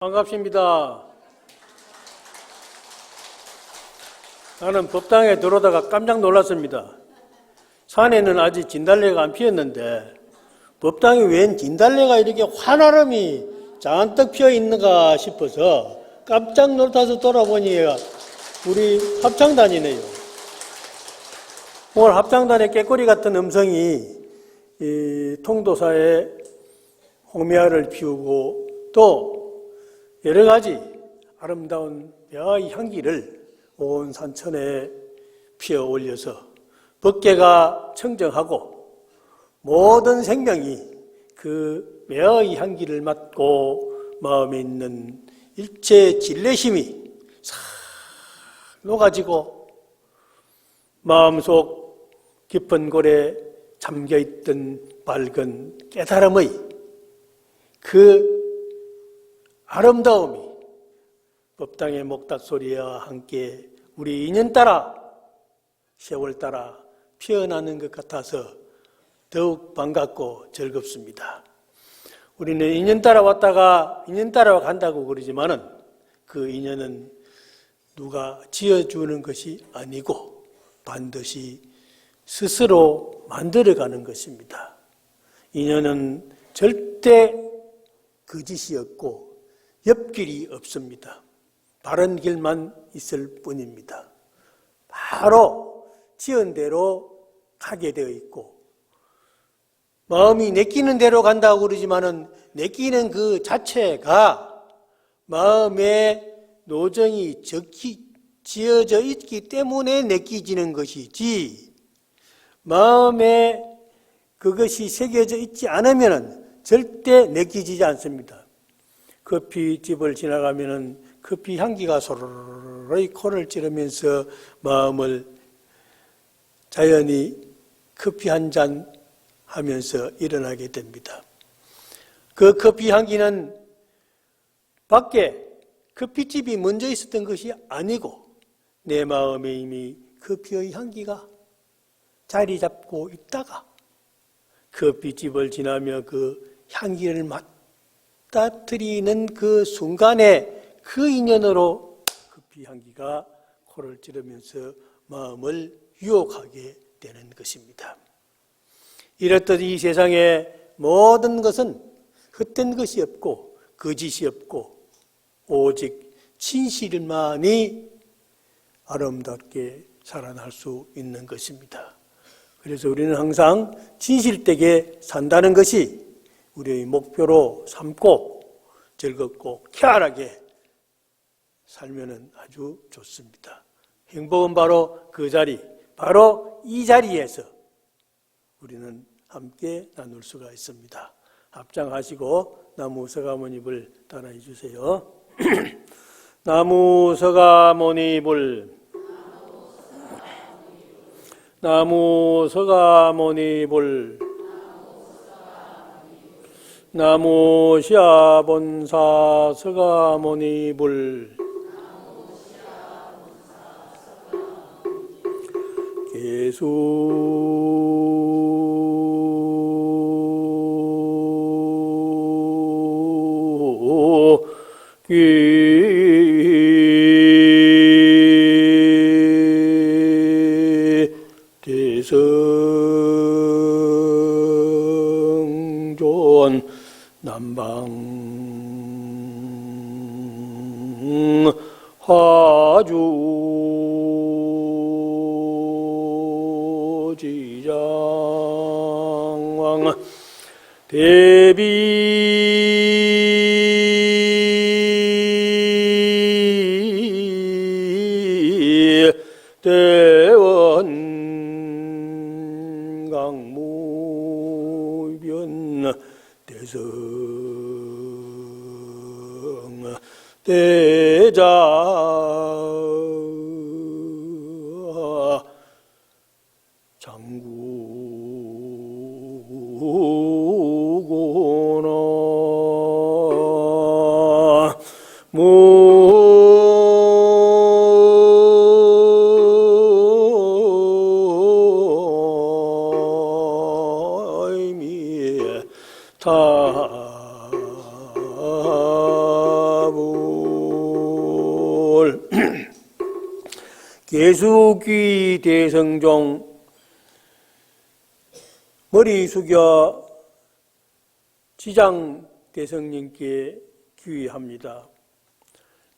반갑습니다. 나는 법당에 들어오다가 깜짝 놀랐습니다. 산에는 아직 진달래가 안 피었는데 법당에 웬 진달래가 이렇게 환활음이 잔뜩 피어 있는가 싶어서 깜짝 놀라서 돌아보니 우리 합창단이네요. 오늘 합창단의 깨꼬리 같은 음성이 이 통도사에 홍미화를 피우고 또 여러 가지 아름다운 묘의 향기를 온 산천에 피어 올려서 법계가 청정하고 모든 생명이 그 묘의 향기를 맡고 마음에 있는 일체 진례심이 싹 녹아지고 마음속 깊은 골에 잠겨있던 밝은 깨달음의 그 아름다움이 법당의 목탁 소리와 함께 우리 인연 따라 세월 따라 피어나는 것 같아서 더욱 반갑고 즐겁습니다. 우리는 인연 따라 왔다가 인연 따라 간다고 그러지만은 그 인연은 누가 지어주는 것이 아니고 반드시 스스로 만들어가는 것입니다. 인연은 절대 거짓이 없고 옆길이 없습니다. 바른 길만 있을 뿐입니다. 바로 지은 대로 가게 되어 있고 마음이 내키는 대로 간다고 그러지만은 내키는 그 자체가 마음에 노정이 지어져 있기 때문에 내키지는 것이지 마음에 그것이 새겨져 있지 않으면 절대 내키지지 않습니다. 커피집을 지나가면은 커피 향기가 소로로이 코를 찌르면서 마음을 자연히 커피 한 잔 하면서 일어나게 됩니다. 그 커피 향기는 밖에 커피집이 먼저 있었던 것이 아니고 내 마음에 이미 커피의 향기가 자리 잡고 있다가 커피집을 지나며 그 향기를 맡아들이는 그 순간에 그 인연으로 커피 향기가 코를 찌르면서 마음을 유혹하게 되는 것입니다. 이렇듯 이 세상의 모든 것은 헛된 것이 없고 거짓이 없고 오직 진실만이 아름답게 살아날 수 있는 것입니다. 그래서 우리는 항상 진실되게 산다는 것이 우리의 목표로 삼고 즐겁고 쾌활하게 살면 아주 좋습니다. 행복은 바로 그 자리, 바로 이 자리에서 우리는 함께 나눌 수가 있습니다. 합장하시고 나무 서가모니불 따라해 주세요. 나무 서가모니불 나무 서가모니불 나무 시아본사 서가모니불 대성존 남방 화주지장왕 대비 대원강무변 대성 대자 장구고나 모임이 타 계수귀 대성종 머리 숙여 지장 대성님께 귀의합니다.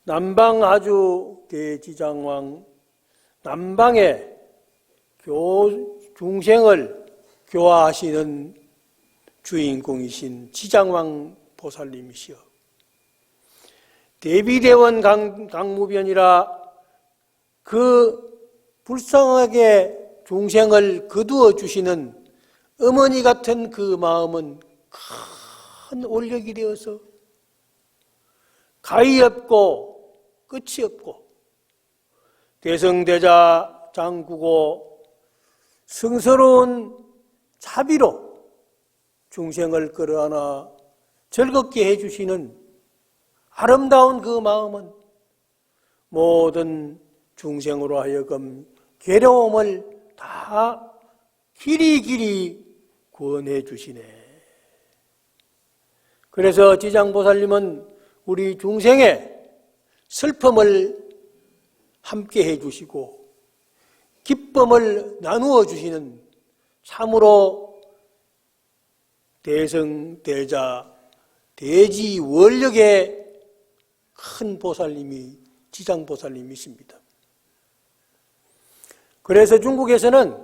남방하주 대지장왕 남방의 중생을 교화하시는 주인공이신 지장왕 보살님이시여, 대비대원 강무변이라 그 불쌍하게 중생을 거두어 주시는 어머니 같은 그 마음은 큰 올력이 되어서 가히 없고 끝이 없고 대성대자 장구고 성스러운 자비로 중생을 끌어안아 즐겁게 해주시는 아름다운 그 마음은 모든 중생으로 하여금 괴로움을 다 길이길이 구원해 주시네. 그래서 지장보살님은 우리 중생의 슬픔을 함께 해주시고 기쁨을 나누어 주시는 참으로 대성대자 대지원력의 큰 보살님이 지장보살님이십니다. 그래서 중국에서는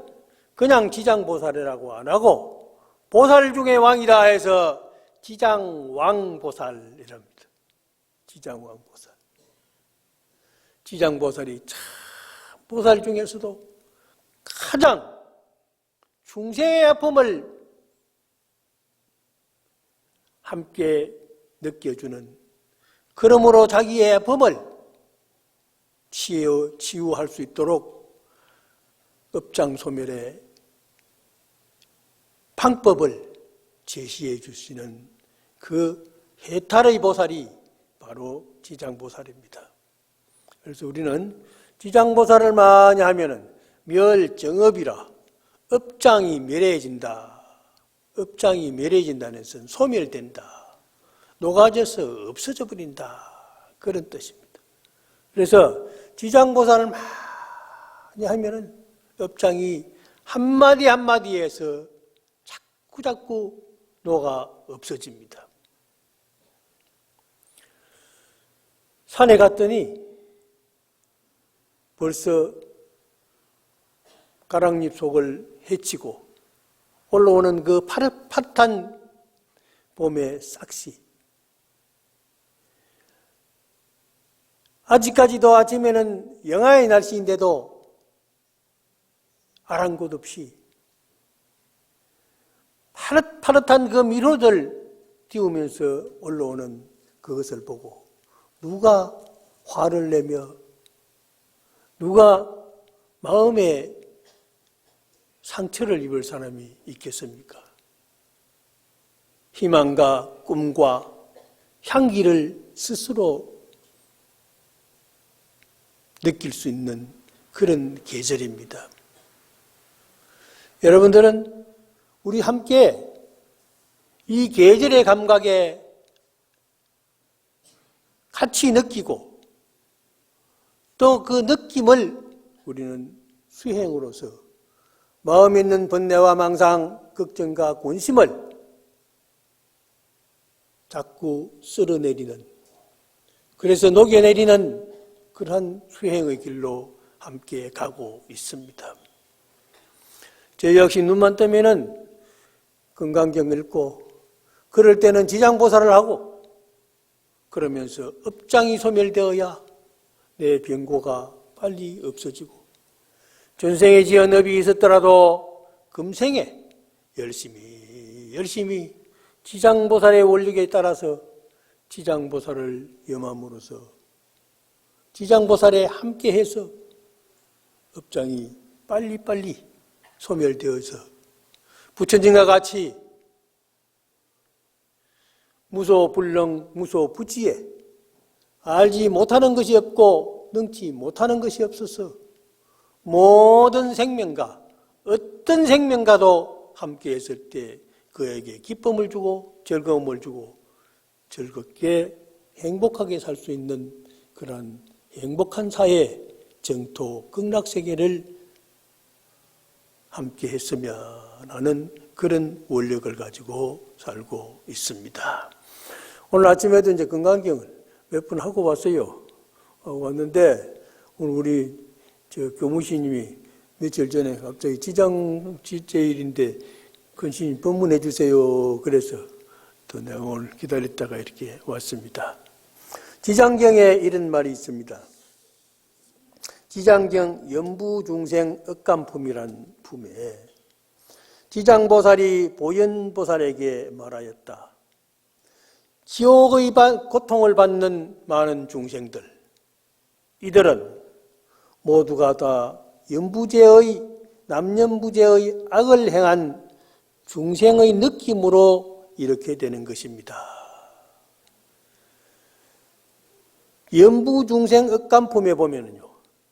그냥 지장보살이라고 안 하고 보살 중에 왕이라 해서 지장왕보살이랍니다. 지장왕보살. 지장보살이 참 보살 중에서도 가장 중생의 아픔을 함께 느껴주는, 그러므로 자기의 아픔을 치유할 수 있도록 업장소멸의 방법을 제시해 주시는 그 해탈의 보살이 바로 지장보살입니다. 그래서 우리는 지장보살을 많이 하면은 멸정업이라 업장이 멸해진다. 업장이 멸해진다는 것은 소멸된다. 녹아져서 없어져 버린다. 그런 뜻입니다. 그래서 지장보살을 많이 하면은 업장이 한마디 한마디에서 자꾸 녹아 없어집니다. 산에 갔더니 벌써 가랑잎 속을 헤치고 올라오는 그 파릇파릇한 봄의 싹시. 아직까지도 아침에는 영하의 날씨인데도 아랑곳 없이 파릇파릇한 그 미로들 띄우면서 올라오는 그것을 보고 누가 화를 내며 누가 마음에 상처를 입을 사람이 있겠습니까? 희망과 꿈과 향기를 스스로 느낄 수 있는 그런 계절입니다. 여러분들은 우리 함께 이 계절의 감각에 같이 느끼고 또 그 느낌을 우리는 수행으로서 마음에 있는 번뇌와 망상, 걱정과 곤심을 자꾸 쓸어내리는, 그래서 녹여내리는 그러한 수행의 길로 함께 가고 있습니다. 저 역시 눈만 뜨면은 건강경 읽고 그럴 때는 지장보살을 하고 그러면서 업장이 소멸되어야 내 병고가 빨리 없어지고 전생에 지은 업이 있었더라도 금생에 열심히 지장보살의 원력에 따라서 지장보살을 염함으로써 지장보살에 함께해서 업장이 빨리빨리 소멸되어서 부처님과 같이 무소불능 무소부지에 알지 못하는 것이 없고 능치 못하는 것이 없어서 모든 생명과 어떤 생명과도 함께 했을 때 그에게 기쁨을 주고 즐거움을 주고 즐겁게 행복하게 살 수 있는 그런 행복한 사회 정토, 극락세계를 함께 했으면 하는 그런 원력을 가지고 살고 있습니다. 오늘 아침에도 이제 건강경을 몇 분 하고 왔어요. 하고 왔는데, 오늘 우리 교무시님이 며칠 전에 갑자기 지장지제일인데 근신 법문해 주세요. 그래서 또 내가 오늘 기다렸다가 이렇게 왔습니다. 지장경에 이런 말이 있습니다. 지장경 연부중생 억감품이란 품에 지장보살이 보현보살에게 말하였다. 지옥의 고통을 받는 많은 중생들, 이들은 모두가 다 남연부제의 악을 행한 중생의 느낌으로 이렇게 되는 것입니다. 연부중생 억감품에 보면은요,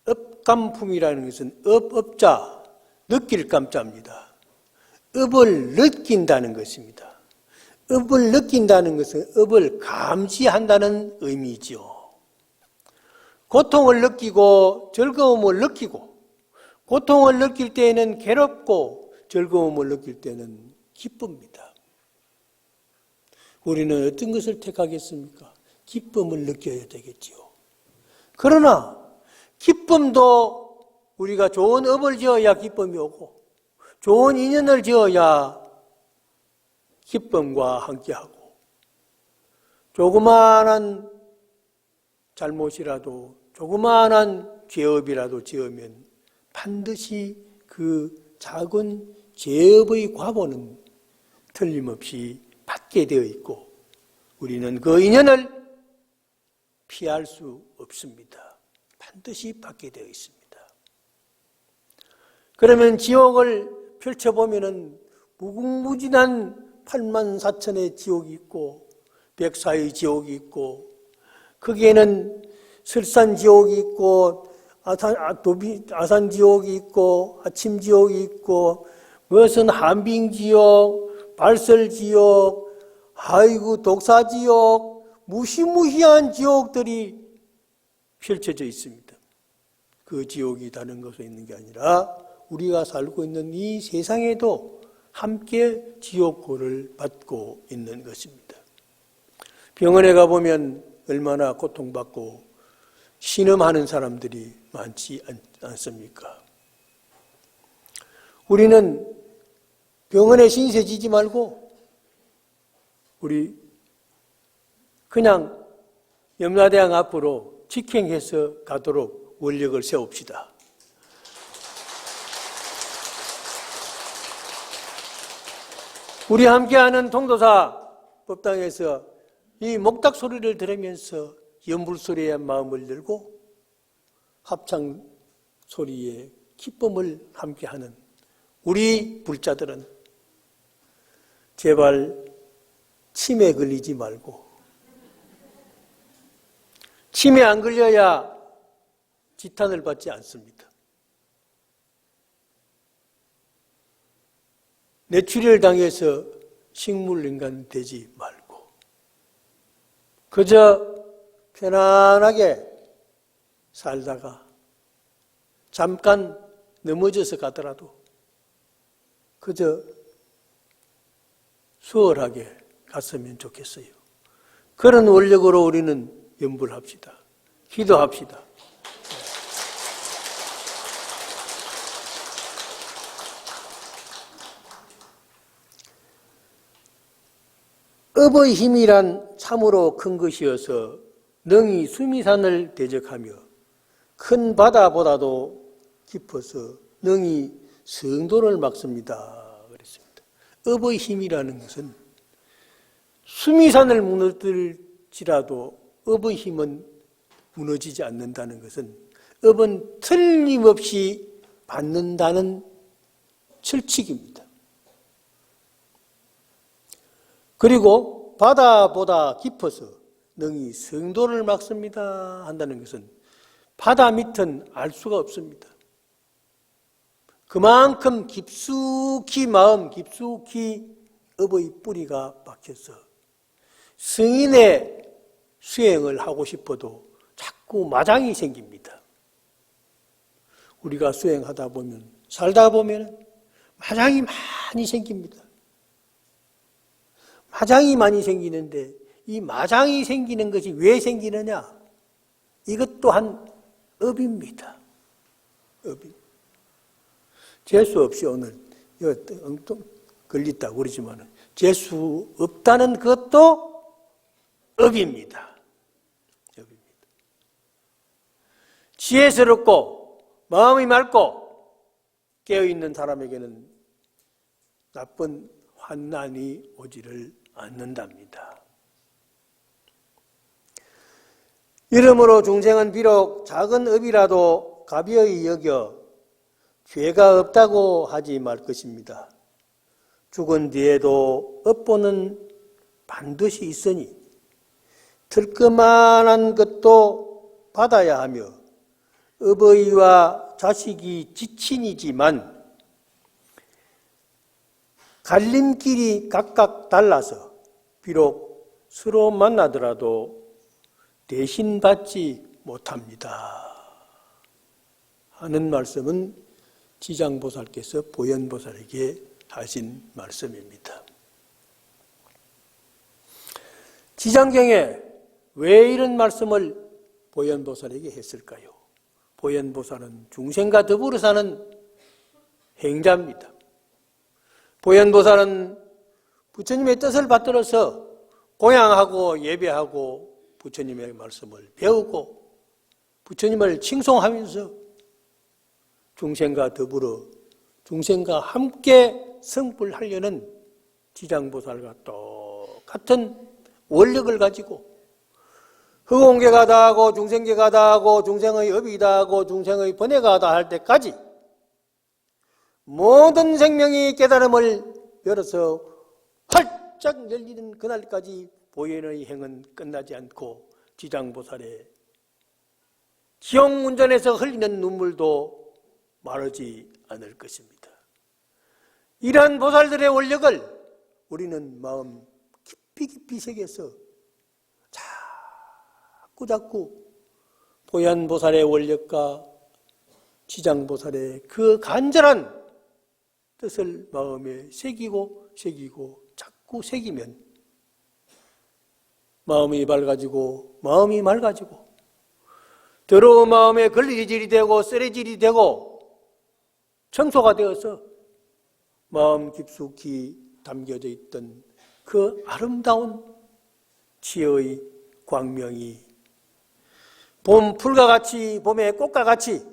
업감품이라는 것은 업자, 느낄 감자입니다. 업을 느낀다는 것입니다. 업을 느낀다는 것은 업을 감지한다는 의미지요. 고통을 느끼고 즐거움을 느끼고, 고통을 느낄 때에는 괴롭고 즐거움을 느낄 때는 기쁩니다. 우리는 어떤 것을 택하겠습니까? 기쁨을 느껴야 되겠지요. 그러나 기쁨도 우리가 좋은 업을 지어야 기쁨이 오고, 좋은 인연을 지어야 기쁨과 함께하고, 조그마한 잘못이라도, 조그마한 죄업이라도 지으면 반드시 그 작은 죄업의 과보는 틀림없이 받게 되어 있고, 우리는 그 인연을 피할 수 없습니다. 반드시 받게 되어 있습니다. 그러면 지옥을 펼쳐보면은 무궁무진한 84,000의 지옥이 있고, 백사의 지옥이 있고, 거기에는 설산지옥이 있고, 아산지옥이 있고, 아침지옥이 있고, 무엇은 한빙지옥, 발설지옥, 아이고 독사지옥, 무시무시한 지옥들이 펼쳐져 있습니다. 그 지옥이 다른 곳에 있는 게 아니라 우리가 살고 있는 이 세상에도 함께 지옥고를 받고 있는 것입니다. 병원에 가보면 얼마나 고통받고 신음하는 사람들이 많지 않습니까? 우리는 병원에 신세 지지 말고 우리 그냥 염라대왕 앞으로 직행해서 가도록 원력을 세웁시다. 우리 함께하는 통도사 법당에서 이 목탁 소리를 들으면서 연불 소리에 마음을 열고 합창 소리에 기쁨을 함께하는 우리 불자들은 제발 치매 걸리지 말고, 치매 안 걸려야 지탄을 받지 않습니다. 뇌출혈 당해서 식물인간 되지 말고 그저 편안하게 살다가 잠깐 넘어져서 가더라도 그저 수월하게 갔으면 좋겠어요. 그런 원력으로 우리는 염불합시다. 기도합시다. 업의 힘이란 참으로 큰 것이어서 능히 수미산을 대적하며 큰 바다보다도 깊어서 능히 성도를 막습니다. 그랬습니다. 업의 힘이라는 것은 수미산을 무너뜨릴지라도 업의 힘은 무너지지 않는다는 것은 업은 틀림없이 받는다는 철칙입니다. 그리고 바다보다 깊어서 능히 성도를 막습니다 한다는 것은 바다 밑은 알 수가 없습니다. 그만큼 깊숙이 마음, 깊숙이 업의 뿌리가 박혀서 승인의 수행을 하고 싶어도 자꾸 마장이 생깁니다. 우리가 수행하다 보면, 살다 보면 마장이 많이 생깁니다. 마장이 많이 생기는데 이 마장이 생기는 것이 왜 생기느냐? 이것 또한 업입니다. 업입니다. 재수 없이 오늘 엉뚱 걸렸다고 그러지만 재수 없다는 것도 업입니다. 업입니다. 지혜스럽고 마음이 맑고 깨어있는 사람에게는 나쁜 환난이 오지를 않는답니다. 이러므로 중생은 비록 작은 업이라도 가벼이 여겨 죄가 없다고 하지 말 것입니다. 죽은 뒤에도 업보는 반드시 있으니 들끄만한 것도 받아야 하며 어버이와 자식이 지친이지만 갈림길이 각각 달라서 비록 서로 만나더라도 대신 받지 못합니다 하는 말씀은 지장보살께서 보현보살에게 하신 말씀입니다. 지장경에 왜 이런 말씀을 보현보살에게 했을까요? 보현보살은 중생과 더불어 사는 행자입니다. 보현보살은 부처님의 뜻을 받들어서 공양하고 예배하고 부처님의 말씀을 배우고 부처님을 칭송하면서 중생과 더불어 중생과 함께 성불하려는 지장보살과 똑같은 원력을 가지고 허공계가 다하고 중생계가 다하고 중생의 업이 다하고 중생의 번뇌가 다할 때까지 모든 생명이 깨달음을 열어서 활짝 열리는 그날까지 보현의 행은 끝나지 않고 지장보살의 기용운전에서 흘리는 눈물도 마르지 않을 것입니다. 이러한 보살들의 원력을 우리는 마음 깊이 새겨서 자꾸 보현보살의 원력과 지장보살의 그 간절한 뜻을 마음에 새기고 자꾸 새기면 마음이 맑아지고 더러운 마음에 걸리질이 되고 쓰레질이 되고 청소가 되어서 마음 깊숙이 담겨져 있던 그 아름다운 지혜의 광명이 봄 풀과 같이 봄의 꽃과 같이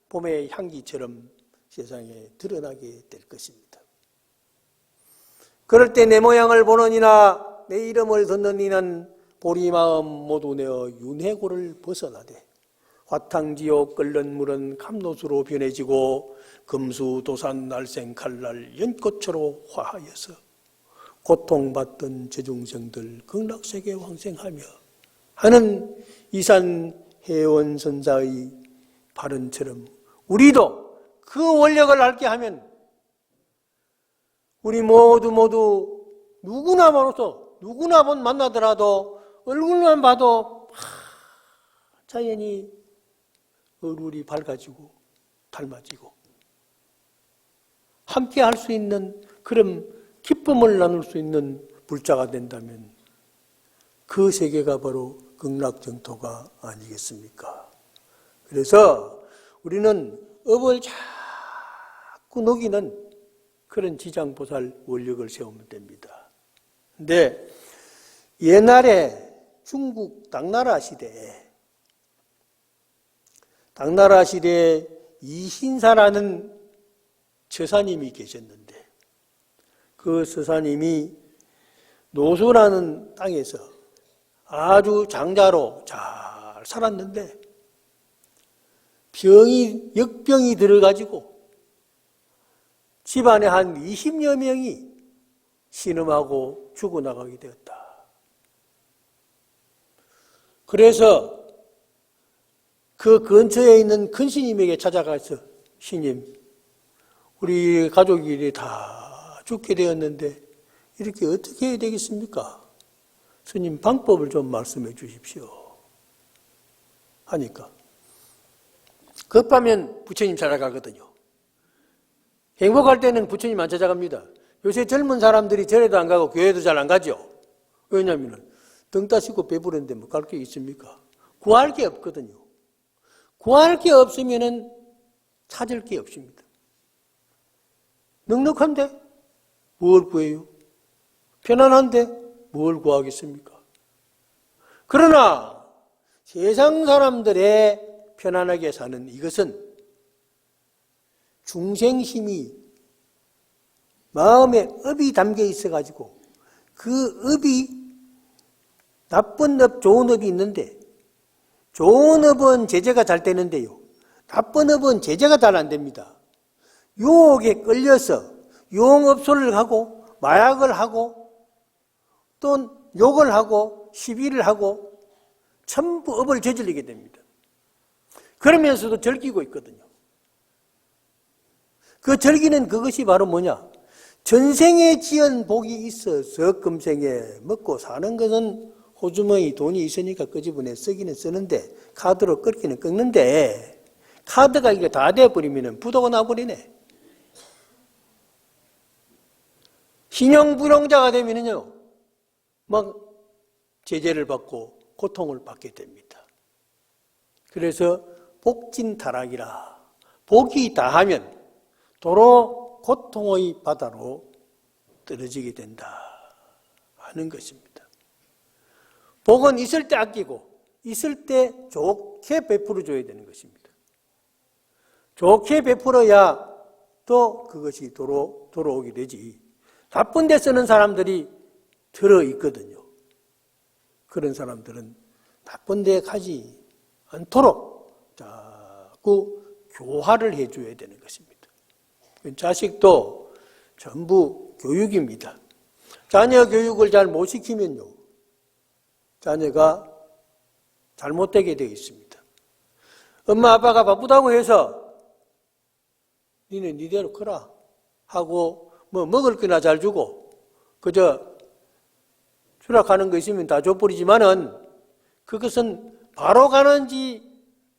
봄의 향기처럼 세상에 드러나게 될 것입니다. 그럴 때 내 모양을 보느니나 내 이름을 듣는 이는 보리마음 모두 내어 윤회고를 벗어나되 화탕지옥 끓는 물은 감로수로 변해지고 금수도산 날생 칼날 연꽃으로 화하여서 고통받던 저중생들 극락세계 왕생하며 하는 이산해원선사의 발언처럼 우리도 그 원력을 알게 하면 우리 모두 누구나 만나더라도 얼굴만 봐도 자연히 얼굴이 밝아지고 닮아지고 함께 할 수 있는 그런 기쁨을 나눌 수 있는 불자가 된다면 그 세계가 바로 극락정토가 아니겠습니까? 그래서 우리는 업을 자꾸 녹이는 그런 지장보살 원력을 세우면 됩니다. 근데 옛날에 중국 당나라 시대에 이신사라는 처사님이 계셨는데 그 처사님이 노소라는 땅에서 아주 장자로 잘 살았는데 역병이 들어가지고 집안에 한 20여 명이 신음하고 죽어나가게 되었다. 그래서 그 근처에 있는 큰 스님에게 찾아가서 스님, 우리 가족이 다 죽게 되었는데 이렇게 어떻게 해야 되겠습니까? 스님 방법을 좀 말씀해 주십시오. 하니까 급하면 부처님 찾아가거든요. 행복할 때는 부처님 안 찾아갑니다. 요새 젊은 사람들이 절에도 안 가고 교회도 잘 안 가죠. 왜냐하면 등 따시고 배부른데 뭐 갈 게 있습니까? 구할 게 없거든요. 구할 게 없으면은 찾을 게 없습니다. 넉넉한데 뭘 구해요? 편안한데 뭘 구하겠습니까? 그러나 세상 사람들의 편안하게 사는 이것은 중생심이 마음에 업이 담겨 있어가지고 그 업이 나쁜 업, 좋은 업이 있는데 좋은 업은 제재가 잘 되는데요. 나쁜 업은 제재가 잘 안 됩니다. 유혹에 끌려서 유흥업소를 하고 마약을 하고 또 욕을 하고 시비를 하고 전부 업을 저지르게 됩니다. 그러면서도 즐기고 있거든요. 그 즐기는 그것이 바로 뭐냐? 전생에 지은 복이 있어서 금생에 먹고 사는 것은 호주머니 돈이 있으니까 끄집어내 쓰기는 쓰는데 카드로 끊기는 끊는데 카드가 이게 다 돼버리면 부도가 나버리네. 신용불용자가 되면요 막 제재를 받고 고통을 받게 됩니다. 그래서 복진타락이라 복이 다하면 도로 고통의 바다로 떨어지게 된다 하는 것입니다. 복은 있을 때 아끼고 있을 때 좋게 베풀어 줘야 되는 것입니다. 좋게 베풀어야 또 그것이 돌아오게 되지. 나쁜 데 쓰는 사람들이 들어있거든요. 그런 사람들은 나쁜 데 가지 않도록 자꾸 교화를 해줘야 되는 것입니다. 자식도 전부 교육입니다. 자녀 교육을 잘 못 시키면요, 자녀가 잘못되게 되어 있습니다. 엄마 아빠가 바쁘다고 해서 니네 니대로 커라 하고 뭐 먹을 거나 잘 주고 그저 추락하는 거 있으면 다 줘버리지만은 그것은 바로 가는지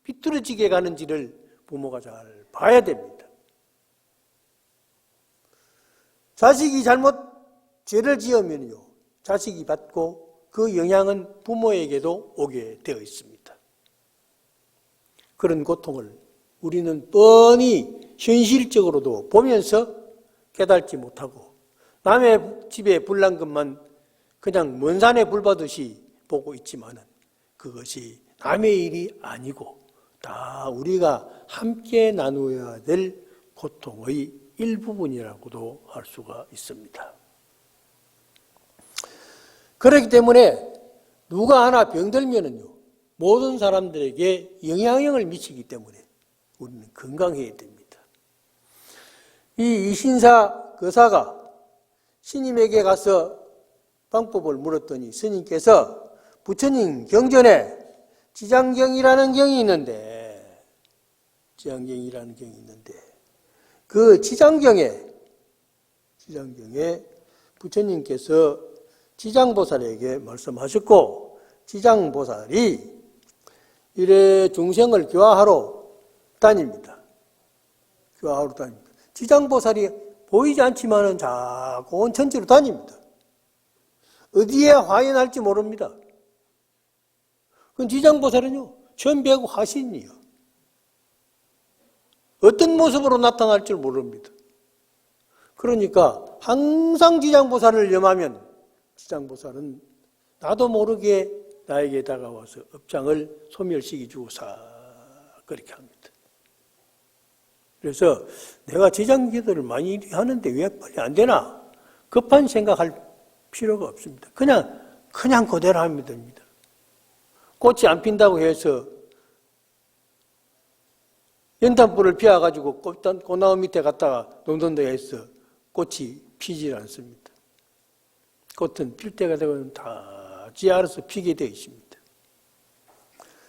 비뚤어지게 가는지를 부모가 잘 봐야 됩니다. 자식이 잘못 죄를 지으면요, 자식이 받고 그 영향은 부모에게도 오게 되어 있습니다. 그런 고통을 우리는 뻔히 현실적으로도 보면서 깨달지 못하고 남의 집에 불난 것만 그냥 먼 산에 불 받듯이 보고 있지만은 그것이 남의 일이 아니고 다 우리가 함께 나누어야 될 고통의 일부분이라고도 할 수가 있습니다. 그렇기 때문에 누가 하나 병들면은요, 모든 사람들에게 영향을 미치기 때문에 우리는 건강해야 됩니다. 이 이신사 거사가 스님에게 가서 방법을 물었더니 스님께서 부처님 경전에 지장경이라는 경이 있는데, 그 지장경에 부처님께서 지장보살에게 말씀하셨고, 지장보살이 이래 중생을 교화하러 다닙니다. 지장보살이 보이지 않지만은 자꾸 온 천지로 다닙니다. 어디에 화연할지 모릅니다. 그 지장보살은요, 천배구 화신이요. 어떤 모습으로 나타날 줄 모릅니다. 그러니까 항상 지장보살을 염하면 지장보살은 나도 모르게 나에게 다가와서 업장을 소멸시켜주고 그렇게 합니다. 그래서 내가 지장기도를 많이 하는데 왜 빨리 안 되나? 급한 생각할 필요가 없습니다. 그냥 그대로 하면 됩니다. 꽃이 안 핀다고 해서 연탄불을 피워가지고 꽃나무 밑에 갔다가 놓는다 해서 꽃이 피질 않습니다. 꽃은 필 때가 되면 다 지 알아서 피게 되어 있습니다.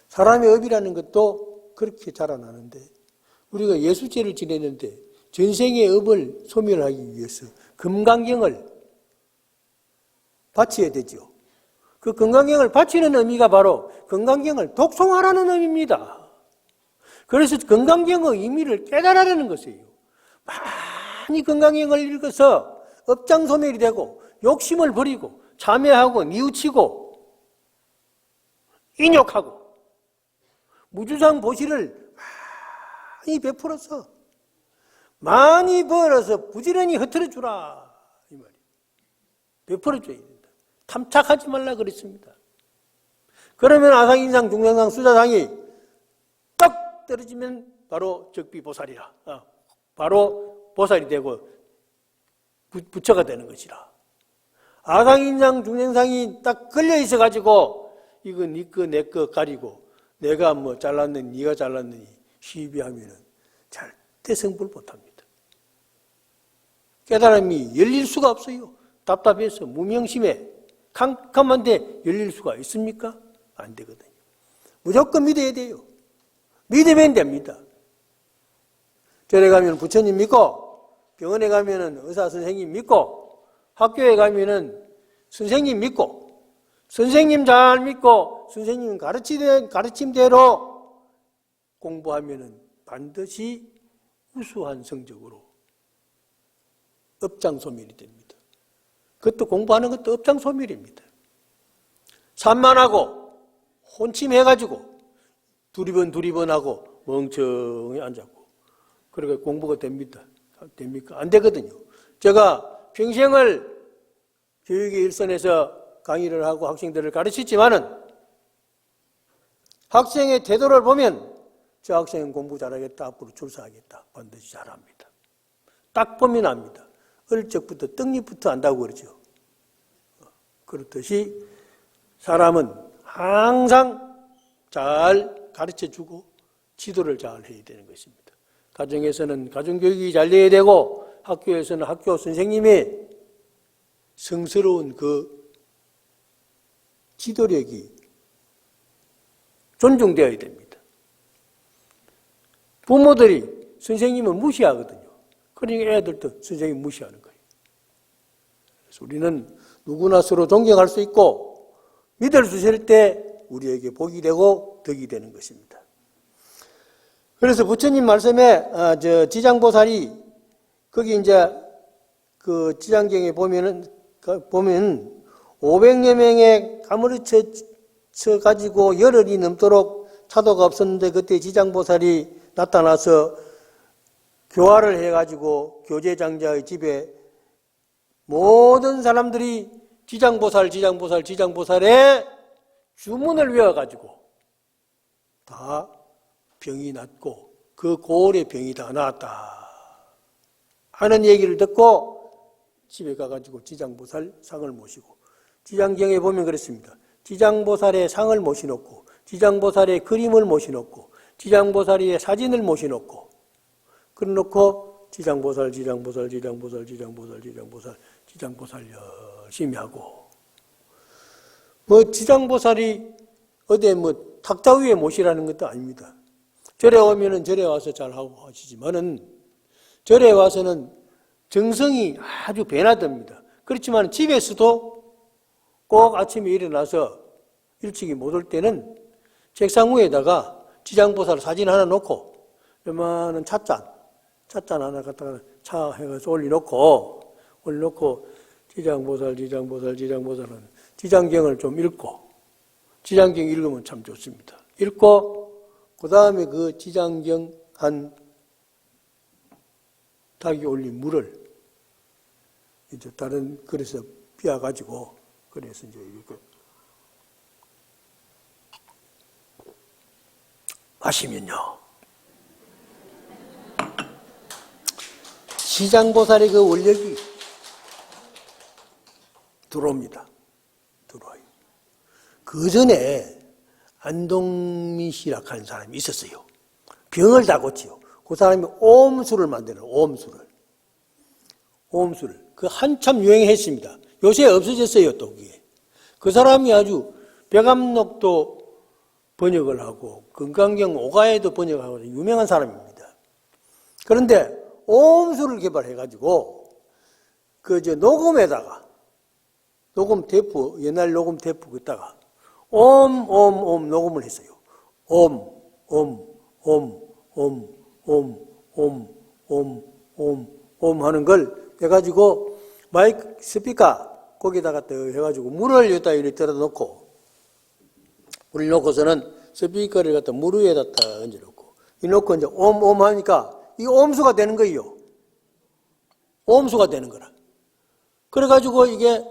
사람의 업이라는 것도 그렇게 자라나는데 우리가 예수제를 지내는데 전생의 업을 소멸하기 위해서 금강경을 바쳐야 되죠. 그 금강경을 바치는 의미가 바로 금강경을 독송하라는 의미입니다. 그래서 건강경의 의미를 깨달으라는 것이에요. 많이 건강경을 읽어서 업장소멸이 되고 욕심을 버리고 자매하고 뉘우치고 인욕하고 무주상 보시를 많이 베풀어서 많이 벌어서 부지런히 흩어져 주라 이 말이에요. 베풀어 줘야 된다. 탐착하지 말라 그랬습니다. 그러면 아상인상 중상상 수자상이 딱 떨어지면 바로 적비보살이라. 바로 보살이 되고 부처가 되는 것이라. 아상인상 중생상이 딱 걸려 있어 가지고 이거 네 거 내 거 가리고 내가 뭐 잘났느니 네가 잘났느니 시비하면은 절대 성불 못합니다. 깨달음이 열릴 수가 없어요. 답답해서 무명심에 캄캄한데 열릴 수가 있습니까? 안 되거든요. 무조건 믿어야 돼요. 믿으면 됩니다. 절에 가면 부처님 믿고, 병원에 가면 의사 선생님 믿고, 학교에 가면 선생님 믿고, 선생님 잘 믿고, 선생님 가르침대로 공부하면 반드시 우수한 성적으로 업장소멸이 됩니다. 그것도 공부하는 것도 업장소멸입니다. 산만하고 혼침해가지고 두리번 하고 멍청히 앉았고 그러니까 공부가 됩니까? 안 되거든요. 제가 평생을 교육의 일선에서 강의를 하고 학생들을 가르쳤지만은 학생의 태도를 보면 저 학생은 공부 잘하겠다, 앞으로 출세하겠다, 반드시 잘합니다. 딱 보면 압니다. 어릴 적부터 떡잎부터 안다고 그러죠. 그렇듯이 사람은 항상 잘 가르쳐주고 지도를 잘 해야 되는 것입니다. 가정에서는 가정교육이 잘 돼야 되고 학교에서는 학교 선생님의 성스러운 그 지도력이 존중되어야 됩니다. 부모들이 선생님을 무시하거든요. 그러니까 애들도 선생님 무시하는 거예요. 그래서 우리는 누구나 서로 존경할 수 있고 믿을 수 있을 때 우리에게 복이 되고 덕이 되는 것입니다. 그래서 부처님 말씀에 지장보살이 거기 이제 그 지장경에 보면 500여 명에 가무르쳐 가지고 열흘이 넘도록 차도가 없었는데 그때 지장보살이 나타나서 교화를 해가지고 교제장자의 집에 모든 사람들이 지장보살의 주문을 외워가지고 다 병이 낫고 그 고을의 병이 다 나았다 하는 얘기를 듣고 집에 가가지고 지장보살 상을 모시고 지장경에 보면 그랬습니다. 지장보살의 상을 모셔놓고 지장보살의 그림을 모셔놓고 지장보살의 사진을 모셔놓고 그래놓고 지장보살 열심히 하고 지장보살이 어디 탁자 위에 모시라는 것도 아닙니다. 절에 오면은 절에 와서 잘 하고 하시지만은 절에 와서는 정성이 아주 변화됩니다. 그렇지만 집에서도 꼭 아침에 일어나서 일찍이 못 올 때는 책상 위에다가 지장보살 사진 하나 놓고 요만한 찻잔 하나 갖다가 차 해서 올려놓고 지장보살은 지장경을 좀 읽고 지장경 읽으면 참 좋습니다. 읽고 그 다음에 그 지장경 한 닭이 올린 물을 이제 다른 그릇에 비워가지고 그래서 이제 이렇게 마시면요. 지장보살의 그 원력이 들어옵니다. 들어와요. 그 전에 안동미 씨라고 하는 사람이 있었어요. 병을 다 고치요. 그 사람이 옴수를 만드는 옴수를. 그 한참 유행했습니다. 요새 없어졌어요, 또 그게. 그 사람이 아주 백암록도 번역을 하고 건강경 오가에도 번역하고 유명한 사람입니다. 그런데 옴수를 개발해가지고 녹음에다가 녹음 테이프 옛날 녹음 테이프 갖다가 옴 녹음을 했어요. 옴 옴, 옴, 옴, 옴, 옴, 옴 하는 걸 해가지고 마이크 스피커 거기다가 또 해가지고 물을 여기다 이렇게 들어 놓고 물을 놓고서는 스피커를 갖다 물 위에다 딱 얹어놓고 이 놓고 이제 옴, 옴 하니까 이 옴수가 되는 거예요. 옴수가 되는 거라. 그래가지고 이게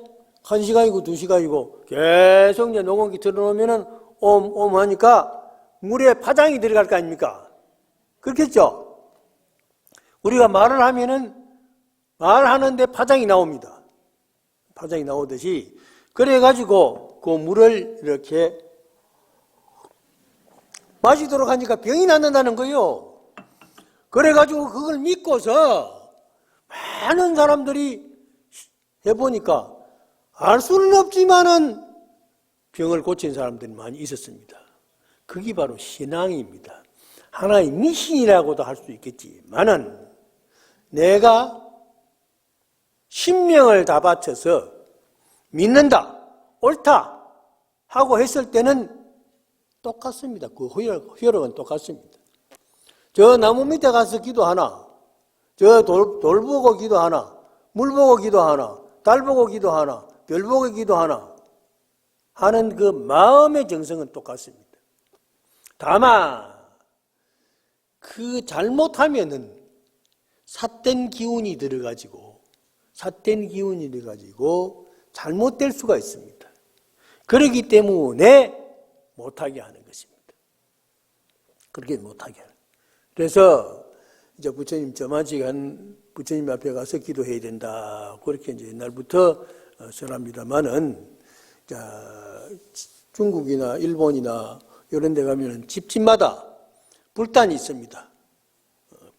1시간이고 2시간이고 계속 이제 녹음기 틀어놓으면은 옴, 옴 하니까 물에 파장이 들어갈 거 아닙니까? 그렇겠죠? 우리가 말을 하면은 말하는데 파장이 나옵니다. 파장이 나오듯이 그래가지고 그 물을 이렇게 마시도록 하니까 병이 낫는다는 거예요. 그래가지고 그걸 믿고서 많은 사람들이 해보니까 알 수는 없지만은 병을 고친 사람들이 많이 있었습니다. 그게 바로 신앙입니다. 하나의 미신이라고도 할 수 있겠지만은 내가 신명을 다 바쳐서 믿는다, 옳다 하고 했을 때는 똑같습니다. 그 효력은 똑같습니다. 저 나무 밑에 가서 기도하나, 저 돌 보고 기도하나, 물 보고 기도하나, 달 보고 기도하나, 별 보고 기도하나 하는 그 마음의 정성은 똑같습니다. 다만 그 잘못하면은 삿된 기운이 들어가지고 잘못될 수가 있습니다. 그렇기 때문에 못하게 하는 것입니다. 그렇게 못하게 하는. 그래서 이제 부처님 저만치 한 부처님 앞에 가서 기도해야 된다. 그렇게 이제 옛날부터 전합니다만은 중국이나 일본이나 이런 데 가면은 집집마다 불단이 있습니다.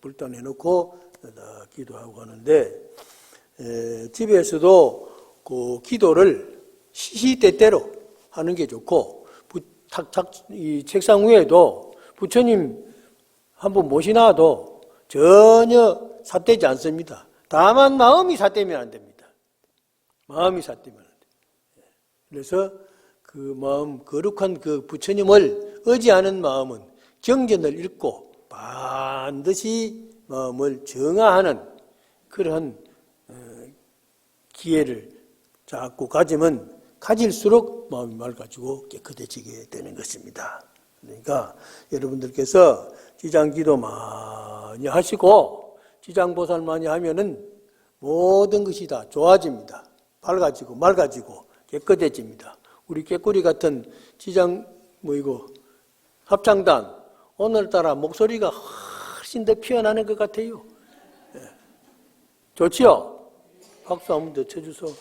불단 해놓고 기도하고 하는데 집에서도 그 기도를 시시때때로 하는 게 좋고 이 책상 위에도 부처님 한번 모시놔도 전혀 삿되지 않습니다. 다만 마음이 삿되면 안 됩니다. 마음이 삿되면 안 됩니다. 그래서 그 마음, 거룩한 그 부처님을 의지하는 마음은 경전을 읽고 반드시 마음을 정화하는 그러한 기회를 자꾸 가지면 가질수록 마음이 맑아지고 깨끗해지게 되는 것입니다. 그러니까 여러분들께서 지장기도 많이 하시고 지장보살 많이 하면은 모든 것이 다 좋아집니다. 밝아지고 맑아지고 깨끗해집니다. 우리 깨꼬리 같은 지장 합창단 오늘따라 목소리가 훨씬 더 피어나는 것 같아요. 좋지요? 박수 한번 더 쳐주소.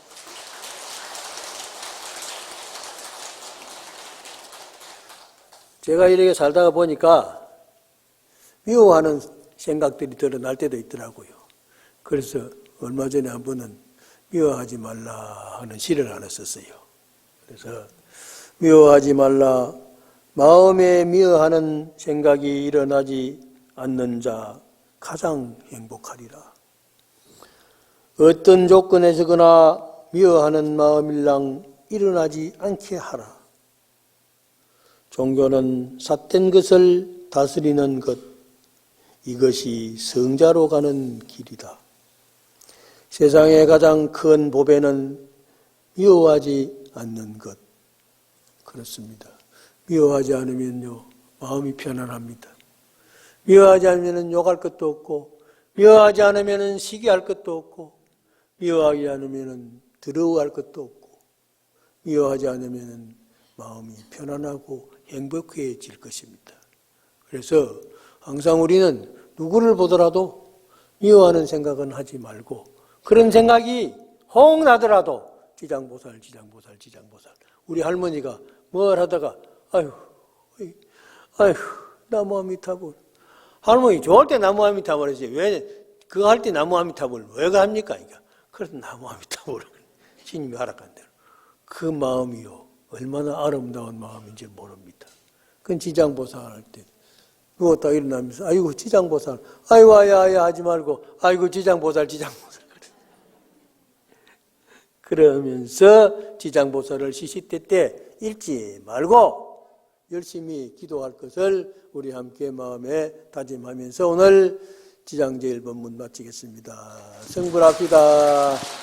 제가 이렇게 살다가 보니까 미워하는 생각들이 드러날 때도 있더라고요. 그래서 얼마 전에 한 번은 미워하지 말라 하는 시를 하나 썼어요. 그래서 미워하지 말라, 마음에 미워하는 생각이 일어나지 않는 자 가장 행복하리라. 어떤 조건에서거나 미워하는 마음일랑 일어나지 않게 하라. 종교는 삿된 것을 다스리는 것, 이것이 성자로 가는 길이다. 세상의 가장 큰 보배는 미워하지 않는 것. 그렇습니다. 미워하지 않으면요, 마음이 편안합니다. 미워하지 않으면 욕할 것도 없고, 미워하지 않으면 시기할 것도 없고, 미워하지 않으면 더러워할 것도 없고, 미워하지 않으면 마음이 편안하고 행복해질 것입니다. 그래서 항상 우리는 누구를 보더라도 미워하는 생각은 하지 말고 그런 생각이 혹 나더라도 지장보살. 우리 할머니가 뭘 하다가 아휴 나무 아미타불. 할머니 좋을 때 나무 아미타불 하지 왜 그거 할 때 나무 아미타불 왜 합니까? 그래서 나무 아미타불 신님이 하락한 대로 그 마음이요 얼마나 아름다운 마음인지 모릅니다. 그건 지장보살 할 때 누웠다 일어나면서 아이고 지장보살 아이고 아야 하지 말고 아이고 지장보살 그러면서 지장보살을 시시때때 읽지 말고 열심히 기도할 것을 우리 함께 마음에 다짐하면서 오늘 지장제 1번문 마치겠습니다. 성불합시다.